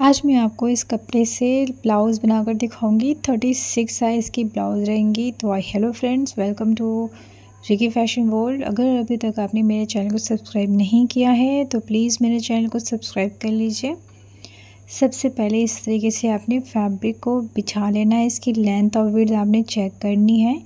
आज मैं आपको इस कपड़े से ब्लाउज़ बनाकर दिखाऊंगी। 36 साइज़ की ब्लाउज़ रहेंगी। तो hello friends, welcome to Ricky fashion world. अगर अभी तक आपने मेरे चैनल को सब्सक्राइब नहीं किया है तो प्लीज़ मेरे चैनल को सब्सक्राइब कर लीजिए। सबसे पहले इस तरीके से आपने फैब्रिक को बिछा लेना है। इसकी लेंथ और विड्थ आपने चेक करनी है।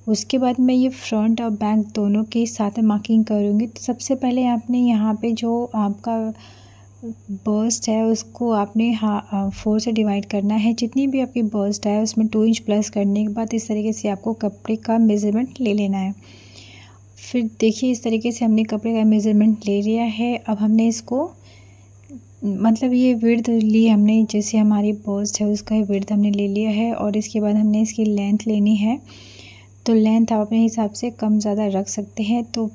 उसके बाद मैं ये फ्रंट और बैक दोनों के साथ मार्किंग करूँगी। तो सबसे पहले आपने यहाँ पे जो आपका बर्स्ट है उसको आपने 4 से डिवाइड करना है। जितनी भी आपकी बर्स्ट है उसमें 2 इंच प्लस करने के बाद इस तरीके से आपको कपड़े का मेज़रमेंट ले लेना है। फिर देखिए इस तरीके से हमने कपड़े का मेज़रमेंट ले लिया है। अब हमने इसको मतलब ये विड्थ ली हमने, जैसे हमारी बर्स्ट है उसका विड्थ हमने ले लिया है। और इसके बाद हमने इसकी लेंथ लेनी है। तो लेंथ आप अपने हिसाब से कम ज़्यादा रख सकते हैं। तो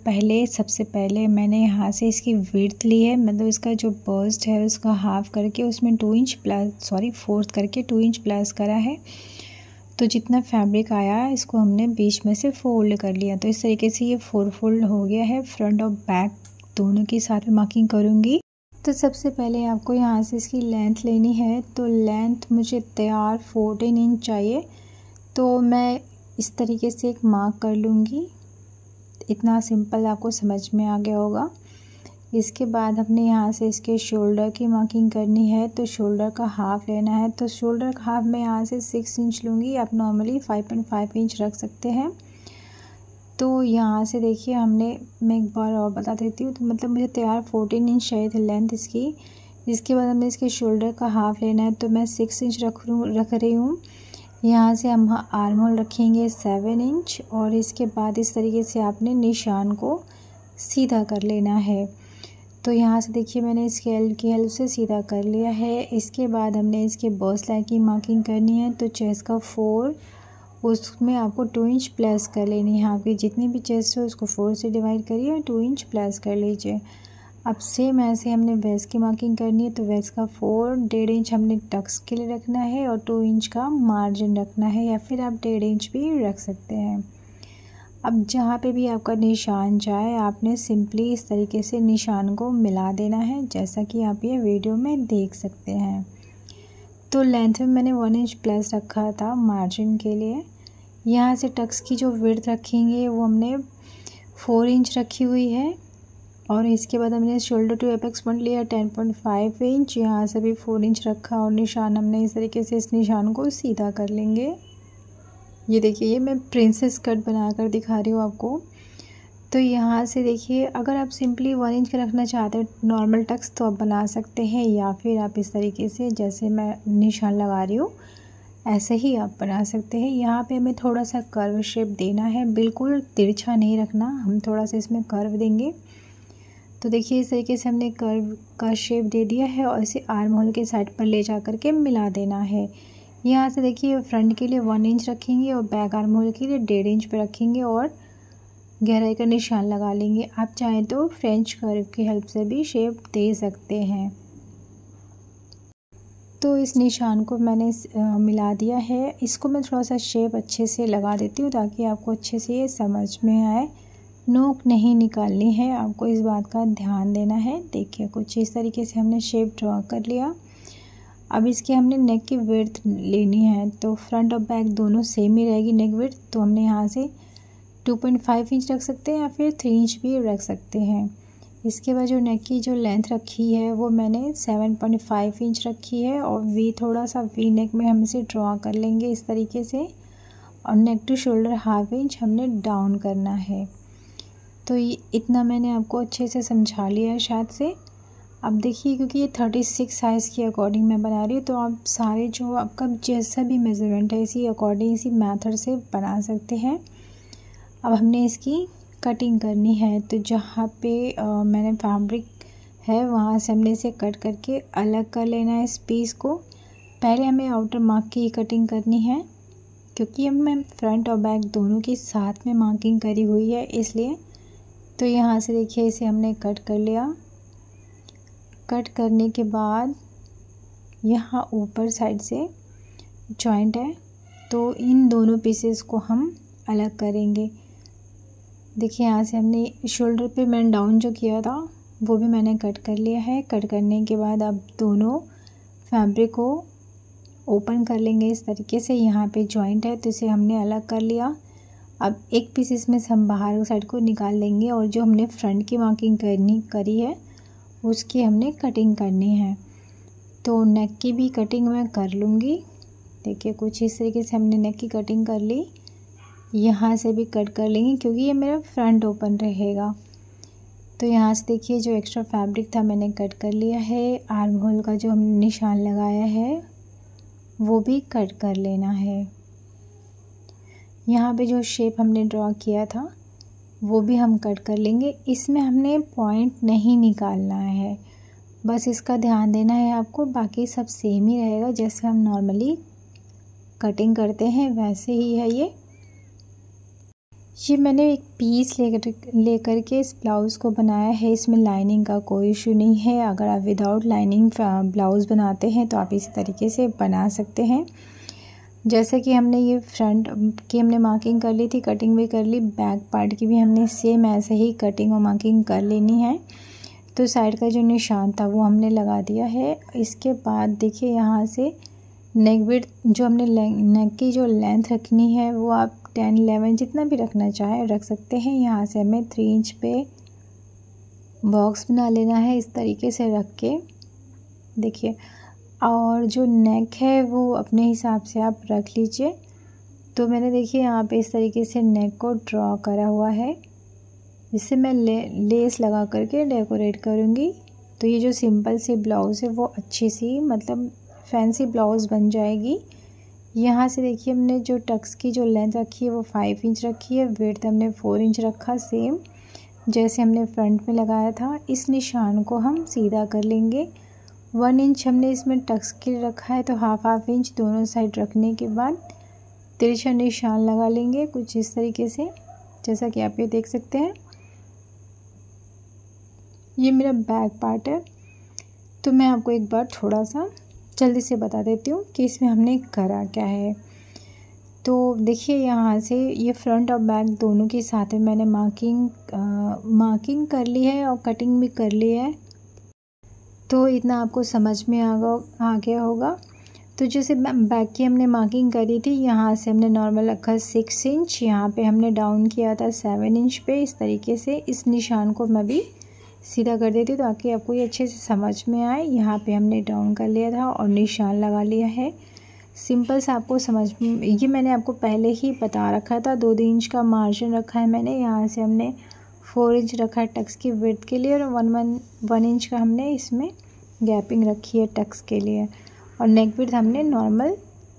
सबसे पहले मैंने यहाँ से इसकी विड्थ ली है, मतलब इसका जो बर्स्ट है उसका हाफ़ करके उसमें 4th करके 2 इंच प्लस करा है। तो जितना फैब्रिक आया इसको हमने बीच में से फोल्ड कर लिया। तो इस तरीके से ये 4 फोल्ड हो गया है। फ्रंट और बैक दोनों के साथ में मार्किंग करूँगी। तो सबसे पहले आपको यहाँ से इसकी लेंथ लेनी है। तो लेंथ मुझे तैयार 14 इंच चाहिए। तो मैं इस तरीके से एक मार्क कर लूँगी। इतना सिंपल आपको समझ में आ गया होगा। इसके बाद हमने यहाँ से इसके शोल्डर की मार्किंग करनी है। तो शोल्डर का हाफ़ लेना है। तो शोल्डर का हाफ़ मैं यहाँ से 6 इंच लूँगी। आप नॉर्मली 5.5 इंच रख सकते हैं। तो यहाँ से देखिए मैं एक बार और बता देती हूँ। तो मतलब मुझे तैयार 14 इंच चाहिए थे लेंथ इसकी। इसके बाद हमें इसके शोल्डर का हाफ़ लेना है। तो मैं 6 इंच रख रही हूँ। यहाँ से हम आर्म होल रखेंगे 7 इंच। और इसके बाद इस तरीके से आपने निशान को सीधा कर लेना है। तो यहाँ से देखिए मैंने स्केल की हेल्प से सीधा कर लिया है। इसके बाद हमने इसके बर्स्ट लाइन की मार्किंग करनी है। तो चेस्ट का 4, उसमें आपको 2 इंच प्लस कर लेनी है। आपकी जितनी भी चेस्ट हो उसको 4 से डिवाइड करिए और 2 इंच प्लस कर लीजिए। अब सेम ऐसे हमने वेस्ट की मार्किंग करनी है। तो वेस्ट का 1.5 इंच हमने टक्स के लिए रखना है और 2 इंच का मार्जिन रखना है, या फिर आप 1.5 इंच भी रख सकते हैं। अब जहाँ पे भी आपका निशान जाए आपने सिंपली इस तरीके से निशान को मिला देना है, जैसा कि आप ये वीडियो में देख सकते हैं। तो लेंथ में मैंने 1 इंच प्लस रखा था मार्जिन के लिए। यहाँ से टक्स की जो विड्थ रखेंगे वो हमने 4 इंच रखी हुई है। और इसके बाद हमने शोल्डर टू एपेक्स पॉइंट लिया 10.5 इंच। यहाँ से भी 4 इंच रखा और निशान हमने इस तरीके से इस निशान को सीधा कर लेंगे। ये देखिए ये मैं प्रिंसेस कट बनाकर दिखा रही हूँ आपको। तो यहाँ से देखिए अगर आप सिंपली 1 इंच का रखना चाहते हैं नॉर्मल टक्स तो आप बना सकते हैं, या फिर आप इस तरीके से जैसे मैं निशान लगा रही हूँ ऐसे ही आप बना सकते हैं। यहाँ पे हमें थोड़ा सा कर्व शेप देना है, बिल्कुल तिरछा नहीं रखना, हम थोड़ा सा इसमें कर्व देंगे। तो देखिए इस तरीके से हमने कर्व का शेप दे दिया है और इसे आर्म होल के साइड पर ले जा करके मिला देना है। यहाँ से देखिए फ्रंट के लिए 1 इंच रखेंगे और बैक आर्म होल के लिए 1.5 इंच पे रखेंगे और गहराई का निशान लगा लेंगे। आप चाहें तो फ्रेंच कर्व की हेल्प से भी शेप दे सकते हैं। तो इस निशान को मैंने मिला दिया है। इसको मैं थोड़ा सा शेप अच्छे से लगा देती हूँ ताकि आपको अच्छे से ये समझ में आए। नोक नहीं निकालनी है, आपको इस बात का ध्यान देना है। देखिए कुछ इस तरीके से हमने शेप ड्रॉ कर लिया। अब इसके हमने नेक की विड्थ लेनी है। तो फ्रंट और बैक दोनों सेम ही रहेगी नेक विड्थ। तो हमने यहाँ से 2.5 इंच रख सकते हैं या फिर 3 इंच भी रख सकते हैं। इसके बाद जो नेक की जो लेंथ रखी है वो मैंने 7.5 इंच रखी है। और थोड़ा सा वी नेक में हम इसे ड्रॉ कर लेंगे इस तरीके से। और नेक टू शोल्डर 1/2 इंच हमने डाउन करना है। तो ये इतना मैंने आपको अच्छे से समझा लिया है शायद से। अब देखिए क्योंकि ये 36 साइज़ के अकॉर्डिंग मैं बना रही हूँ तो आप सारे जो आपका जैसा भी मेज़रमेंट है इसी अकॉर्डिंग इसी मेथड से बना सकते हैं। अब हमने इसकी कटिंग करनी है। तो जहाँ पे मैंने फैब्रिक है वहाँ से हमने इसे कट करके अलग कर लेना है इस पीस को। पहले हमें आउटर मार्क की कटिंग करनी है क्योंकि हमने फ्रंट और बैक दोनों की साथ में मार्किंग करी हुई है इसलिए। तो यहाँ से देखिए इसे हमने कट कर लिया। कट करने के बाद यहाँ ऊपर साइड से जॉइंट है तो इन दोनों पीसेस को हम अलग करेंगे। देखिए यहाँ से हमने शोल्डर पे मैंने डाउन जो किया था वो भी मैंने कट कर लिया है। कट करने के बाद अब दोनों फैब्रिक को ओपन कर लेंगे इस तरीके से। यहाँ पे जॉइंट है तो इसे हमने अलग कर लिया। अब एक पीस इसमें से हम बाहर साइड को निकाल लेंगे और जो हमने फ्रंट की मार्किंग करी है उसकी हमने कटिंग करनी है। तो नेक की भी कटिंग मैं कर लूँगी। देखिए कुछ इस तरीके से हमने नेक की कटिंग कर ली। यहाँ से भी कट कर लेंगे क्योंकि ये मेरा फ्रंट ओपन रहेगा। तो यहाँ से देखिए जो एक्स्ट्रा फैब्रिक था मैंने कट कर लिया है। आर्म होल का जो हमने निशान लगाया है वो भी कट कर लेना है। यहाँ पे जो शेप हमने ड्रॉ किया था वो भी हम कट कर लेंगे। इसमें हमने पॉइंट नहीं निकालना है, बस इसका ध्यान देना है आपको। बाकी सब सेम ही रहेगा, जैसे हम नॉर्मली कटिंग करते हैं वैसे ही है ये मैंने एक पीस लेकर के इस ब्लाउज़ को बनाया है। इसमें लाइनिंग का कोई इशू नहीं है। अगर आप विदाउट लाइनिंग ब्लाउज़ बनाते हैं तो आप इसी तरीके से बना सकते हैं। जैसे कि हमने ये फ्रंट की हमने मार्किंग कर ली थी, कटिंग भी कर ली। बैक पार्ट की भी हमने सेम ऐसे ही कटिंग और मार्किंग कर लेनी है। तो साइड का जो निशान था वो हमने लगा दिया है। इसके बाद देखिए यहाँ से नेक विड्थ जो हमने नेक की जो लेंथ रखनी है वो आप 10-11 जितना भी रखना चाहे रख सकते हैं। यहाँ से हमें 3 इंच पे बॉक्स बना लेना है इस तरीके से रख के। देखिए और जो नेक है वो अपने हिसाब से आप रख लीजिए। तो मैंने देखिए यहाँ पे इस तरीके से नेक को ड्रॉ करा हुआ है। इससे मैं लेस लगा करके डेकोरेट करूँगी। तो ये जो सिंपल सी ब्लाउज़ है वो अच्छी सी मतलब फैंसी ब्लाउज़ बन जाएगी। यहाँ से देखिए हमने जो टक्स की जो लेंथ रखी है वो 5 इंच रखी है। विड्थ हमने 4 इंच रखा, सेम जैसे हमने फ्रंट में लगाया था। इस निशान को हम सीधा कर लेंगे। 1 इंच हमने इसमें टक्स के लिए रखा है, तो हाफ इंच दोनों साइड रखने के बाद तिरछा निशान लगा लेंगे कुछ इस तरीके से, जैसा कि आप ये देख सकते हैं। ये मेरा बैक पार्ट है। तो मैं आपको एक बार थोड़ा सा जल्दी से बता देती हूँ कि इसमें हमने करा क्या है। तो देखिए यहाँ से ये फ्रंट और बैक दोनों के साथ में मैंने मार्किंग कर ली है और कटिंग भी कर ली है। तो इतना आपको समझ में आ गया होगा। तो जैसे बैक की हमने मार्किंग करी थी, यहाँ से हमने नॉर्मल रखा 6 इंच, यहाँ पे हमने डाउन किया था 7 इंच पे। इस तरीके से इस निशान को मैं भी सीधा कर देती हूँ ताकि आपको ये अच्छे से समझ में आए। यहाँ पे हमने डाउन कर लिया था और निशान लगा लिया है। सिंपल से आपको समझ में, ये मैंने आपको पहले ही बता रखा था। 2 इंच का मार्जिन रखा है मैंने। यहाँ से हमने 4 इंच रखा है टक्स की विड्थ के लिए और 1 इंच का हमने इसमें गैपिंग रखी है टक्स के लिए। और नेक विड्थ हमने नॉर्मल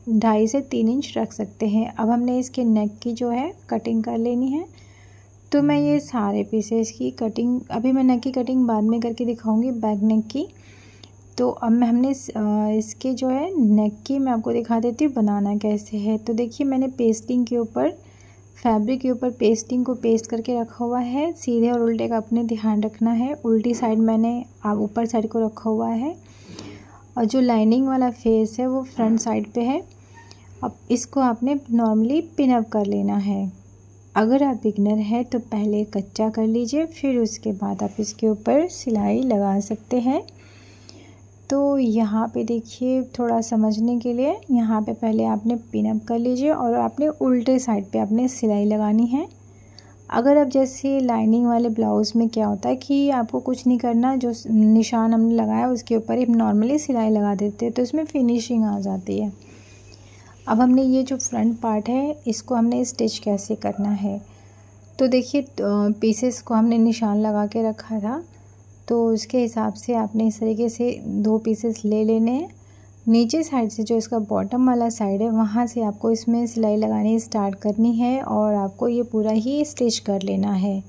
2.5 से 3 इंच रख सकते हैं। अब हमने इसके नेक की जो है कटिंग कर लेनी है। तो मैं ये सारे पीसेस की कटिंग, अभी मैं नेक की कटिंग बाद में करके दिखाऊंगी बैक नेक की। तो अब हमने इसके जो है नेक की मैं आपको दिखा देती हूँ बनाना कैसे है। तो देखिए मैंने पेस्टिंग के ऊपर, फैब्रिक के ऊपर पेस्टिंग को पेस्ट करके रखा हुआ है। सीधे और उल्टे का अपने ध्यान रखना है। उल्टी साइड मैंने आप ऊपर साइड को रखा हुआ है और जो लाइनिंग वाला फेस है वो फ्रंट साइड पे है। अब इसको आपने नॉर्मली पिन अप कर लेना है। अगर आप बिगनर हैं तो पहले कच्चा कर लीजिए, फिर उसके बाद आप इसके ऊपर सिलाई लगा सकते हैं। तो यहाँ पे देखिए थोड़ा समझने के लिए, यहाँ पे पहले आपने पिन अप कर लीजिए और आपने उल्टे साइड पे आपने सिलाई लगानी है। अगर आप जैसे लाइनिंग वाले ब्लाउज़ में क्या होता है कि आपको कुछ नहीं करना, जो निशान हमने लगाया उसके ऊपर ही नॉर्मली सिलाई लगा देते हैं तो इसमें फिनिशिंग आ जाती है। अब हमने ये जो फ्रंट पार्ट है इसको हमने स्टिच कैसे करना है। तो देखिए पीसेस को हमने निशान लगा के रखा था, तो उसके हिसाब से आपने इस तरीके से 2 पीसेस ले लेने हैं। नीचे साइड से जो इसका बॉटम वाला साइड है वहाँ से आपको इसमें सिलाई लगानी स्टार्ट करनी है और आपको ये पूरा ही स्टिच कर लेना है।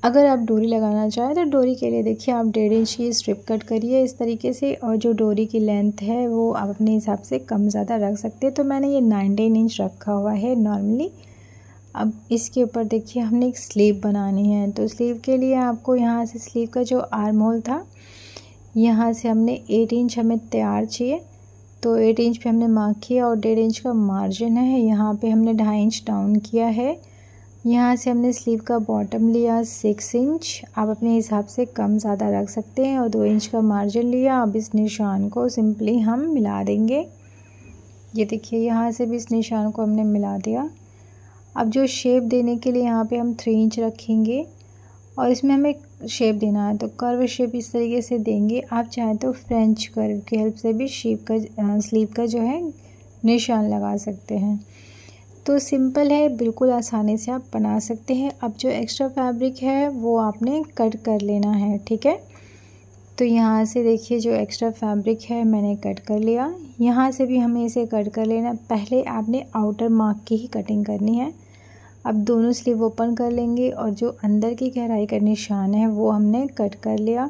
अगर आप डोरी लगाना चाहें तो डोरी के लिए देखिए आप 1.5 इंच की स्ट्रिप कट करिए इस तरीके से, और जो डोरी की लेंथ है वो आप अपने हिसाब से कम ज़्यादा रख सकते हैं। तो मैंने ये 19 इंच रखा हुआ है नॉर्मली। अब इसके ऊपर देखिए हमने एक स्लीव बनानी है। तो स्लीव के लिए आपको यहाँ से स्लीव का जो आर्म होल था यहाँ से हमने 8 इंच हमें तैयार चाहिए। तो 8 इंच पे हमने मार्क किया और 1.5 इंच का मार्जिन है, यहाँ पे हमने 2.5 इंच डाउन किया है। यहाँ से हमने स्लीव का बॉटम लिया 6 इंच, आप अपने हिसाब से कम ज़्यादा रख सकते हैं, और 2 इंच का मार्जिन लिया। अब इस निशान को सिंपली हम मिला देंगे। ये देखिए यहाँ से भी इस निशान को हमने मिला दिया। अब जो शेप देने के लिए यहाँ पे हम 3 इंच रखेंगे और इसमें हमें शेप देना है, तो कर्व शेप इस तरीके से देंगे। आप चाहें तो फ्रेंच कर्व की हेल्प से भी स्लीव का जो है निशान लगा सकते हैं। तो सिंपल है, बिल्कुल आसानी से आप बना सकते हैं। अब जो एक्स्ट्रा फैब्रिक है वो आपने कट कर लेना है, ठीक है। तो यहाँ से देखिए जो एक्स्ट्रा फैब्रिक है मैंने कट कर लिया। यहाँ से भी हमें इसे कट कर लेना। पहले आपने आउटर मार्क की ही कटिंग करनी है। अब दोनों स्लीव ओपन कर लेंगे और जो अंदर की गहराई का निशान है वो हमने कट कर लिया।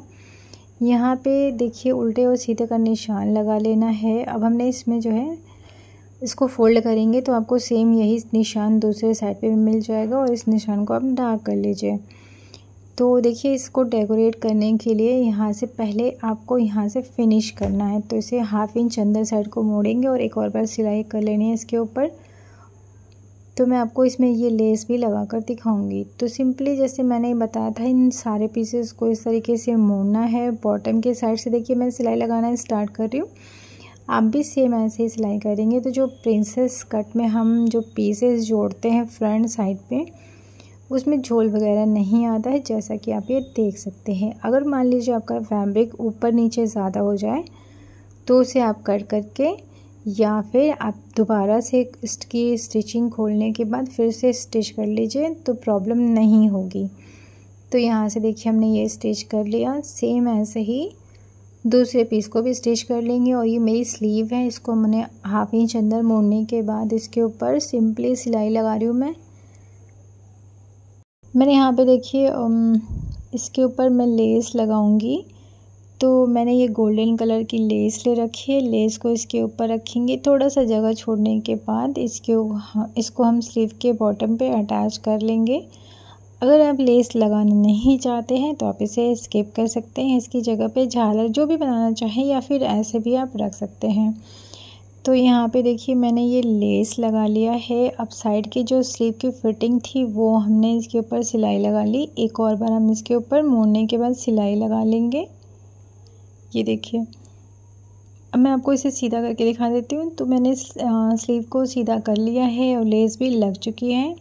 यहाँ पे देखिए उल्टे और सीधे का निशान लगा लेना है। अब हमने इसमें जो है इसको फोल्ड करेंगे तो आपको सेम यही निशान दूसरे साइड पे भी मिल जाएगा, और इस निशान को आप डार्क कर लीजिए। तो देखिए इसको डेकोरेट करने के लिए यहाँ से पहले आपको यहाँ से फिनिश करना है, तो इसे 1/2 इंच अंदर साइड को मोड़ेंगे और एक और बार सिलाई कर लेनी है इसके ऊपर। तो मैं आपको इसमें ये लेस भी लगा कर दिखाऊंगी। तो सिंपली जैसे मैंने बताया था, इन सारे पीसेस को इस तरीके से मोड़ना है। बॉटम के साइड से देखिए मैं सिलाई लगाना स्टार्ट कर रही हूँ, आप भी सेम ऐसे ही सिलाई करेंगे। तो जो प्रिंसेस कट में हम जो पीसेस जोड़ते हैं फ्रंट साइड पे, उसमें झोल वगैरह नहीं आता है, जैसा कि आप ये देख सकते हैं। अगर मान लीजिए आपका फैब्रिक ऊपर नीचे ज़्यादा हो जाए तो उसे आप कट करके या फिर आप दोबारा से इसकी स्टिचिंग खोलने के बाद फिर से स्टिच कर लीजिए, तो प्रॉब्लम नहीं होगी। तो यहाँ से देखिए हमने ये स्टिच कर लिया। सेम ऐसे ही दूसरे पीस को भी स्टिच कर लेंगे। और ये मेरी स्लीव है, इसको मैंने 1/2 इंच अंदर मोड़ने के बाद इसके ऊपर सिंपली सिलाई लगा रही हूँ। मैंने यहाँ पे देखिए इसके ऊपर मैं लेस लगाऊंगी, तो मैंने ये गोल्डन कलर की लेस ले रखी है। लेस को इसके ऊपर रखेंगे, थोड़ा सा जगह छोड़ने के बाद इसको हम स्लीव के बॉटम पे अटैच कर लेंगे। अगर आप लेस लगाना नहीं चाहते हैं तो आप इसे स्किप कर सकते हैं। इसकी जगह पे झालर जो भी बनाना चाहें या फिर ऐसे भी आप रख सकते हैं। तो यहाँ पे देखिए मैंने ये लेस लगा लिया है। अब साइड की जो स्लीव की फिटिंग थी वो हमने इसके ऊपर सिलाई लगा ली। एक और बार हम इसके ऊपर मोड़ने के बाद सिलाई लगा लेंगे। ये देखिए अब मैं आपको इसे सीधा करके दिखा देती हूँ। तो मैंने स्लीव को सीधा कर लिया है और लेस भी लग चुकी है।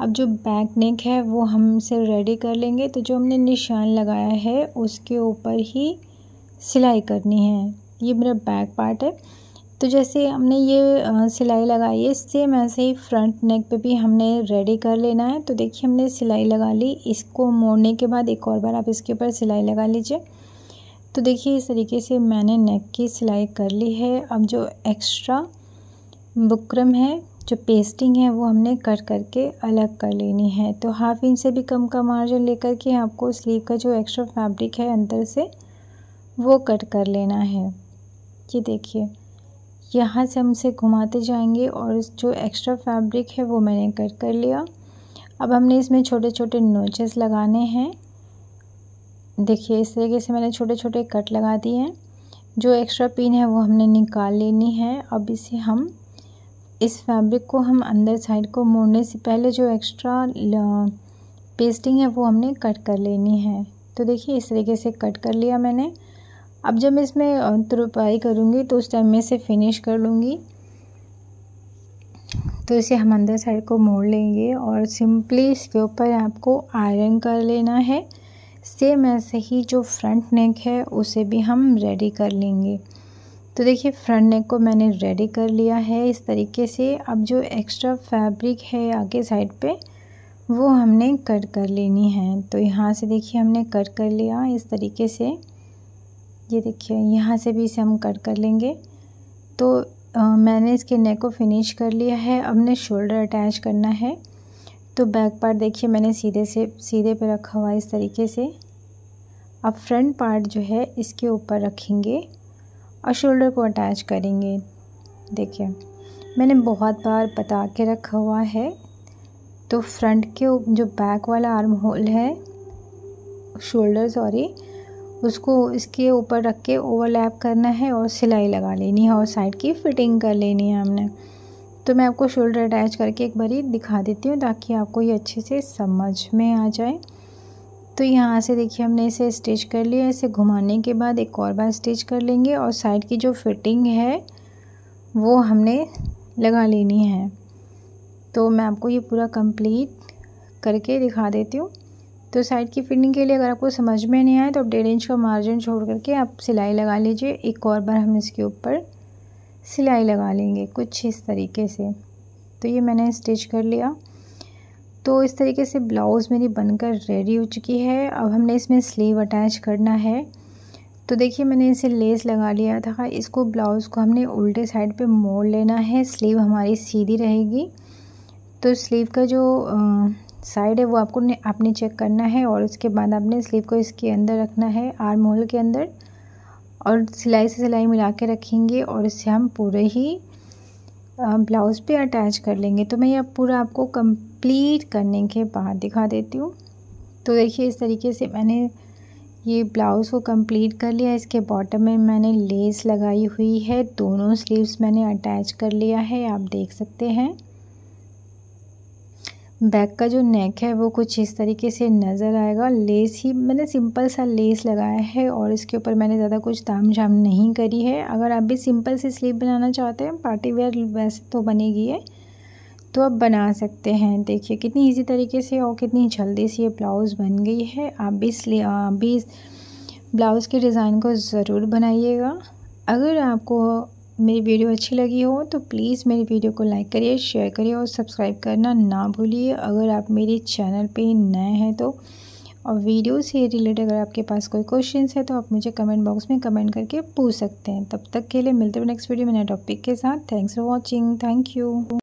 अब जो बैक नेक है वो हम इसे रेडी कर लेंगे। तो जो हमने निशान लगाया है उसके ऊपर ही सिलाई करनी है। ये मेरा बैक पार्ट है। तो जैसे हमने ये सिलाई लगाई है, सेम ऐसे ही फ्रंट नेक पे भी हमने रेडी कर लेना है। तो देखिए हमने सिलाई लगा ली। इसको मोड़ने के बाद एक और बार आप इसके ऊपर सिलाई लगा लीजिए। तो देखिए इस तरीके से मैंने नेक की सिलाई कर ली है। अब जो एक्स्ट्रा बुकरम है, जो पेस्टिंग है, वो हमने कट करके अलग कर लेनी है। तो 1/2 इंच से भी कम का मार्जिन लेकर के आपको स्लीव का जो एक्स्ट्रा फैब्रिक है अंदर से वो कट कर लेना है। ये देखिए यहाँ से हम इसे घुमाते जाएंगे और जो एक्स्ट्रा फैब्रिक है वो मैंने कट कर लिया। अब हमने इसमें छोटे छोटे नोचेस लगाने हैं। देखिए इस तरीके से मैंने छोटे छोटे कट लगा दिए हैं। जो एक्स्ट्रा पिन है वो हमने निकाल लेनी है। अब इस फैब्रिक को हम अंदर साइड को मोड़ने से पहले जो एक्स्ट्रा पेस्टिंग है वो हमने कट कर लेनी है। तो देखिए इस तरीके से कट कर लिया मैंने। अब जब मैं इसमें तुरपाई करूँगी तो उस टाइम में इसे फिनिश कर लूँगी। तो इसे हम अंदर साइड को मोड़ लेंगे और सिंपली इसके ऊपर आपको आयरन कर लेना है। सेम ऐसे ही जो फ्रंट नेक है उसे भी हम रेडी कर लेंगे। तो देखिए फ्रंट नेक को मैंने रेडी कर लिया है इस तरीके से। अब जो एक्स्ट्रा फैब्रिक है आगे साइड पे वो हमने कट कर लेनी है। तो यहाँ से देखिए हमने कट कर लिया इस तरीके से। ये देखिए यहाँ से भी इसे हम कट कर लेंगे। तो मैंने इसके नेक को फिनिश कर लिया है। अब हमने शोल्डर अटैच करना है। तो बैक पार्ट देखिए मैंने सीधे पे रखा हुआ है इस तरीके से। अब फ्रंट पार्ट जो है इसके ऊपर रखेंगे और शोल्डर को अटैच करेंगे। देखिए मैंने बहुत बार बता के रखा हुआ है। तो फ्रंट के जो बैक वाला आर्म होल है, शोल्डर उसको इसके ऊपर रख के ओवरलैप करना है और सिलाई लगा लेनी है और साइड की फिटिंग कर लेनी है हमने। तो मैं आपको शोल्डर अटैच करके एक बारी दिखा देती हूँ ताकि आपको ये अच्छे से समझ में आ जाए। तो यहाँ से देखिए हमने इसे स्टिच कर लिया। इसे घुमाने के बाद एक और बार स्टिच कर लेंगे और साइड की जो फिटिंग है वो हमने लगा लेनी है। तो मैं आपको ये पूरा कंप्लीट करके दिखा देती हूँ। तो साइड की फिटिंग के लिए अगर आपको समझ में नहीं आए तो आप 1.5 इंच का मार्जिन छोड़ करके आप सिलाई लगा लीजिए। एक और बार हम इसके ऊपर सिलाई लगा लेंगे कुछ इस तरीके से। तो ये मैंने स्टिच कर लिया। तो इस तरीके से ब्लाउज़ मेरी बनकर रेडी हो चुकी है। अब हमने इसमें स्लीव अटैच करना है। तो देखिए मैंने इसे लेस लगा लिया था। इसको ब्लाउज़ को हमने उल्टे साइड पे मोड़ लेना है। स्लीव हमारी सीधी रहेगी। तो स्लीव का जो साइड है वो आपने चेक करना है और उसके बाद आपने स्लीव को इसके अंदर रखना है, आर्म होल के अंदर, और सिलाई से सिलाई मिला के रखेंगे और इससे हम पूरे ही ब्लाउज़ पे अटैच कर लेंगे। तो मैं ये पूरा आपको कंप्लीट करने के बाद दिखा देती हूँ। तो देखिए इस तरीके से मैंने ये ब्लाउज़ को कंप्लीट कर लिया। इसके बॉटम में मैंने लेस लगाई हुई है। दोनों स्लीव्स मैंने अटैच कर लिया है, आप देख सकते हैं। बैक का जो नेक है वो कुछ इस तरीके से नज़र आएगा। लेस ही मैंने सिंपल सा लेस लगाया है और इसके ऊपर मैंने ज़्यादा कुछ ताम-झाम नहीं करी है। अगर आप भी सिंपल सी स्लीव बनाना चाहते हैं, पार्टी वेयर वैसे तो बनेगी है, तो आप बना सकते हैं। देखिए कितनी इजी तरीके से और कितनी जल्दी से ये ब्लाउज़ बन गई है। आप भी ब्लाउज़ के डिज़ाइन को ज़रूर बनाइएगा। अगर आपको मेरी वीडियो अच्छी लगी हो तो प्लीज़ मेरी वीडियो को लाइक करिए, शेयर करिए और सब्सक्राइब करना ना भूलिए। अगर आप मेरे चैनल पे नए हैं तो, और वीडियो से रिलेटेड अगर आपके पास कोई क्वेश्चंस है तो आप मुझे कमेंट बॉक्स में कमेंट करके पूछ सकते हैं। तब तक के लिए मिलते हैं नेक्स्ट वीडियो में नए टॉपिक के साथ। Thanks for watching. Thank you.